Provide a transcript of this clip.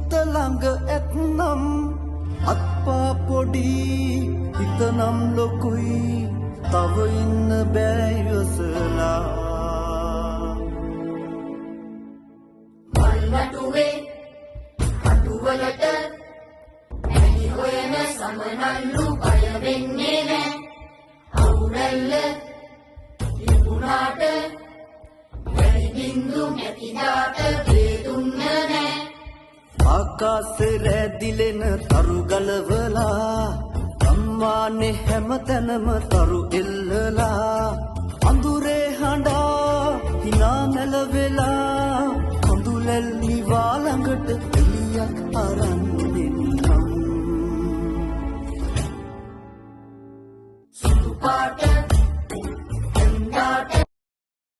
හිත ළඟ ඇත්නම් අත්පා පොඩි හිත නම් ලොකුයි තව ඉන්න බෑ ඉවසලා වල්වටුවේ අටුවලට ඇලි හොයන සමනල්ලු බය වෙන්නේ නෑ අවුරැල්ල ඉබුණාට වැලි බින්දු නැතිදාට වේදුන්න නෑ ආකාසේ රැදිලෙන තරු ගලවලා අම්මානේ හැමතැනම තරු එල්ලලා අඳුරේ හඬා හිනා නැලවෙලා අඳුලැල් නිවා ළඟට එළියක් අරන් දෙන්නම් සුදු පාට